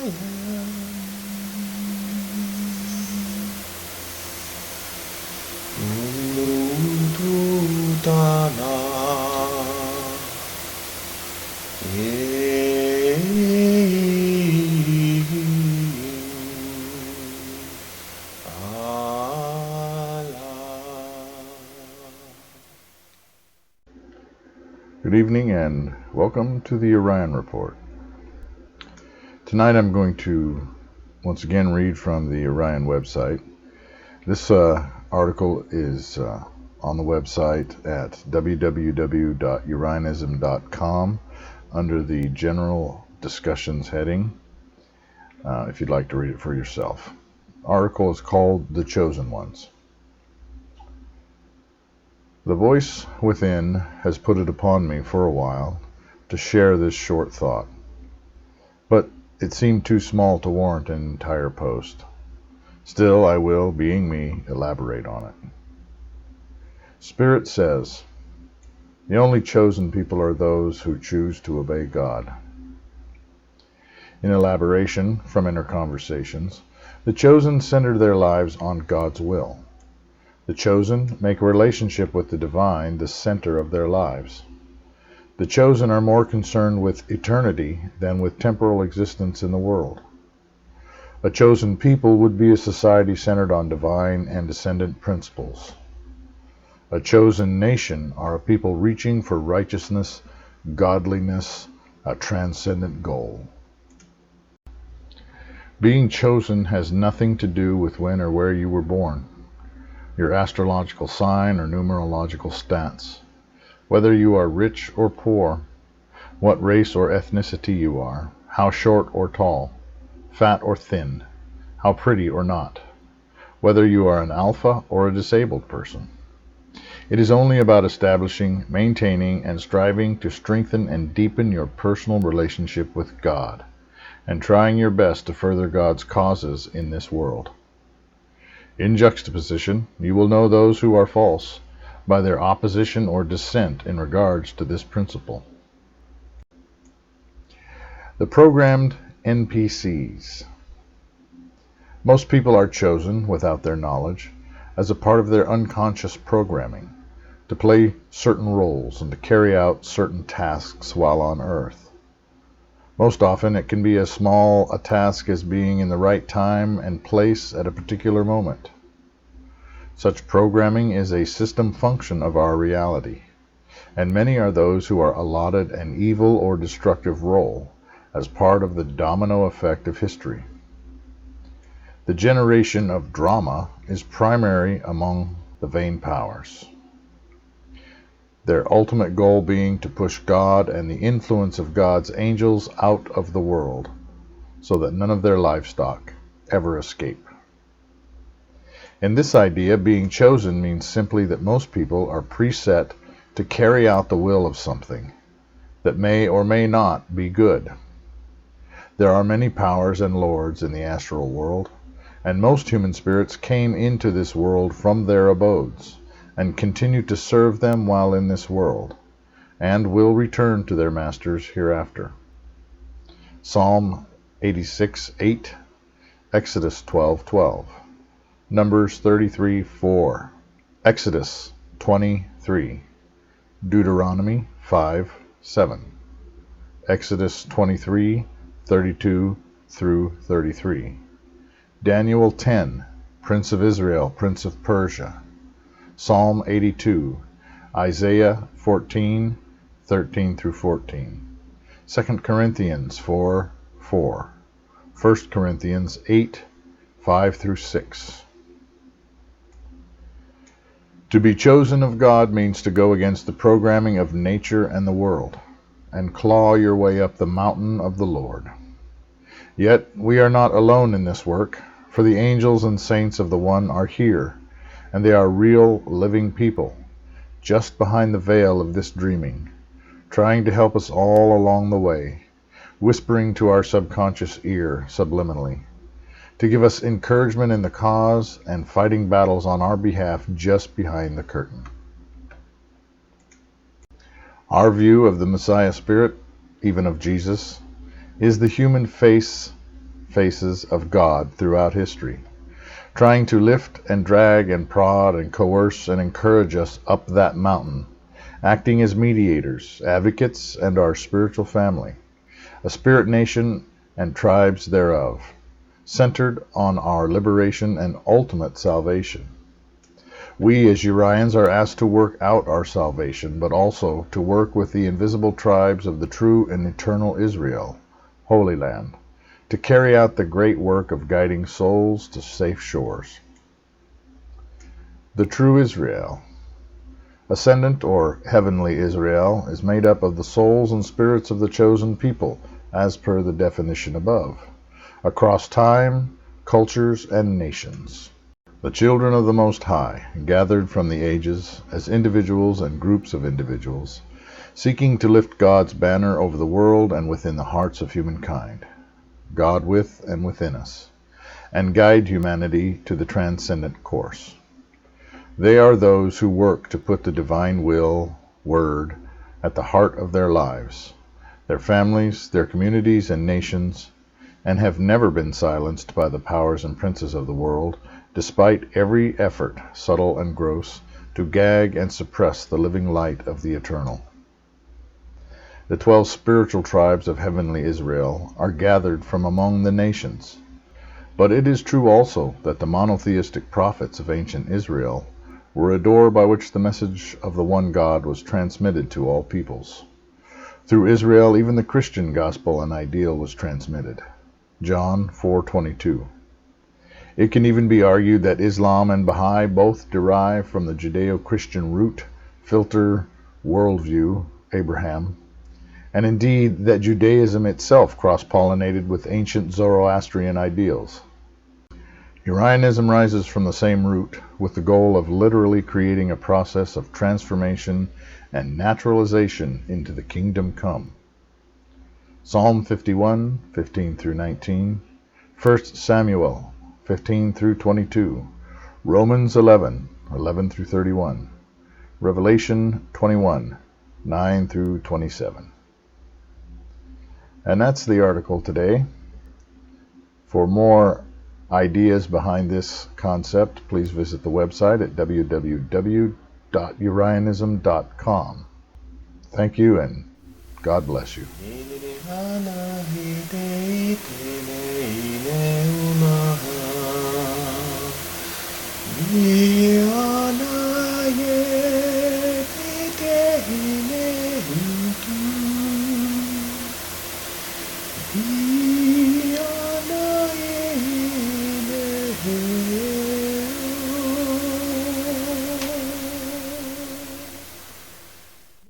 Good evening and welcome to the Urian Report. Tonight I'm going to once again read from the Urian website. This article is on the website at www.urianism.com under the General Discussions heading, if you'd like to read it for yourself. The article is called The Chosen Ones. The voice within has put it upon me for a while to share this short thought, but it seemed too small to warrant an entire post. Still, I will, being me, elaborate on it. Spirit says, the only chosen people are those who choose to obey God. In elaboration from inner conversations, the chosen center their lives on God's will. The chosen make a relationship with the divine the center of their lives. The chosen are more concerned with eternity than with temporal existence in the world. A chosen people would be a society centered on divine and descendant principles. A chosen nation are a people reaching for righteousness, godliness, a transcendent goal. Being chosen has nothing to do with when or where you were born, your astrological sign or numerological stats, whether you are rich or poor, what race or ethnicity you are, how short or tall, fat or thin, how pretty or not, whether you are an alpha or a disabled person. It is only about establishing, maintaining, and striving to strengthen and deepen your personal relationship with God, and trying your best to further God's causes in this world. In juxtaposition, you will know those who are false by their opposition or dissent in regards to this principle. The Programmed Npcs. Most people are chosen, without their knowledge, as a part of their unconscious programming, to play certain roles and to carry out certain tasks while on Earth. Most often it can be as small a task as being in the right time and place at a particular moment. Such programming is a system function of our reality, and many are those who are allotted an evil or destructive role as part of the domino effect of history. The generation of drama is primary among the vain powers, their ultimate goal being to push God and the influence of God's angels out of the world, so that none of their livestock ever escape. In this idea, being chosen means simply that most people are preset to carry out the will of something that may or may not be good. There are many powers and lords in the astral world, and most human spirits came into this world from their abodes, and continue to serve them while in this world, and will return to their masters hereafter. Psalm 86:8, Exodus 12:12, Numbers 33:4, Exodus 20:3, Deuteronomy 5:7, Exodus 23:32 through 33, Daniel 10, Prince of Israel, Prince of Persia, Psalm 82, Isaiah 14:13 through 14, 2 Corinthians 4:4, 1 Corinthians 8:5 through 6. To be chosen of God means to go against the programming of nature and the world, and claw your way up the mountain of the Lord. Yet we are not alone in this work, for the angels and saints of the One are here, and they are real, living people, just behind the veil of this dreaming, trying to help us all along the way, whispering to our subconscious ear subliminally, to give us encouragement in the cause and fighting battles on our behalf just behind the curtain. Our view of the Messiah Spirit, even of Jesus, is the human face faces of God throughout history, trying to lift and drag and prod and coerce and encourage us up that mountain, acting as mediators, advocates, and our spiritual family, a spirit nation and tribes thereof, centered on our liberation and ultimate salvation. We as Urians are asked to work out our salvation, but also to work with the invisible tribes of the true and eternal Israel, Holy Land, to carry out the great work of guiding souls to safe shores. The true Israel, ascendant or heavenly Israel, is made up of the souls and spirits of the chosen people, as per the definition above, across time, cultures, and nations. The children of the Most High, gathered from the ages as individuals and groups of individuals, seeking to lift God's banner over the world and within the hearts of humankind, God with and within us, and guide humanity to the transcendent course. They are those who work to put the divine will, word, at the heart of their lives, their families, their communities, and nations, and have never been silenced by the powers and princes of the world, despite every effort, subtle and gross, to gag and suppress the living light of the eternal. The 12 spiritual tribes of heavenly Israel are gathered from among the nations. But it is true also that the monotheistic prophets of ancient Israel were a door by which the message of the one God was transmitted to all peoples. Through Israel, even the Christian gospel and ideal was transmitted. John 4:22. It can even be argued that Islam and Baha'i both derive from the Judeo-Christian root, filter, worldview, Abraham, and indeed that Judaism itself cross-pollinated with ancient Zoroastrian ideals. Urianism rises from the same root, with the goal of literally creating a process of transformation and naturalization into the kingdom come. Psalm 51, 15 through 19, 1 Samuel 15 through 22, Romans 11, 11 through 31, Revelation 21, 9 through 27. And that's the article today. For more ideas behind this concept, please visit the website at www.urianism.com. Thank you, and God bless you.